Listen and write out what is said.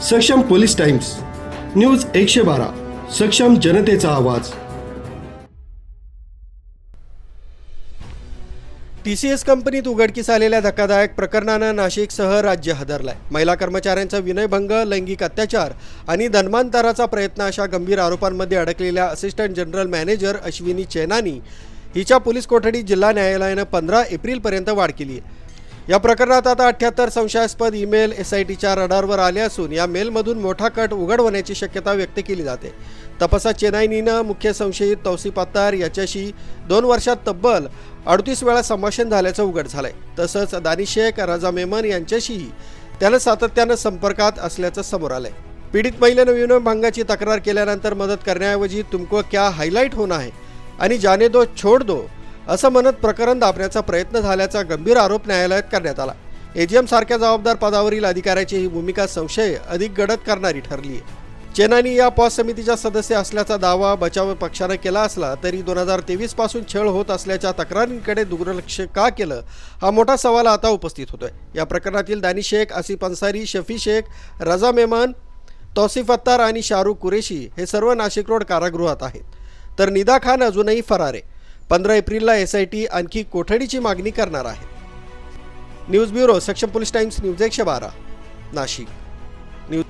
सक्षम police times, news 112, सक्षम जनतेचा आवाज। TCS कंपनीत उघडकीस आलेल्या धक्कादायक प्रकरणानं नाशिकसह राज्य हादरलाय। महिला कर्मचाऱ्यांचा विनयभंग, लैंगिक अत्याचार आणि धर्मांतराचा प्रयत्न अशा गंभीर आरोपांमध्ये अडकलेल्या assistant general manager Ashwini Chenani हिच्या पोलीस कोठडीत जिल्हा न्यायालयानं 15 एप्रिलपर्यंत वाढ केली आहे। या प्रकरणात आता 78 संशयास्पद ईमेल SITच्या रडारवर आले असून या मेलमधून मोठा कट उघड होण्याची शक्यता व्यक्त केली जाते। तपासात चेनानीनं मुख्य संशयित तौसिफ अत्तार याच्याशी 2 वर्षात तब्बल 38 वेळा संभाषण झाल्याचं उघड झालंय। तसंच दानिश शेख, रजा मेमन यांच्याशीही त्यानं सातत्यानं संपर्कात असल्याचं समोर आलंय। पीडित महिलेनं विनयभंगाची तक्रार केल्यानंतर मदत करण्याऐवजी तुमको क्या हायलाइट होना है आणि जाने दो छोड़ दो असं म्हणत प्रकरण दाबण्याचा प्रयत्न झाल्याचा गंभीर आरोप न्यायालयात करण्यात आला। AGM सारख्या जबाबदार पदावरील अधिकाऱ्याची ही भूमिका संशय अधिक गडद करणारी ठरली आहे। चेनानी या पॉस समितीच्या सदस्य असल्याचा दावा बचाव पक्षानं केला असला तरी 2023 पासून छळ होत असल्याच्या तक्रारींकडे दुर्लक्ष का केलं हा मोठा सवाल आता उपस्थित होतोय। या प्रकरणातील दानिश शेख, आसिफ अन्सारी, शफी शेख, रजा मेमन, तौसिफ अत्तार आणि शाहरुख कुरेशी हे सर्व नाशिक रोड कारागृहात आहेत, तर निदा खान अजूनही फरार आहे। 15 एप्रिलला SIT आणखी कोठडीची मागणी करणार आहे। न्यूज ब्युरो, सक्षम police times, news 112, Nashik. News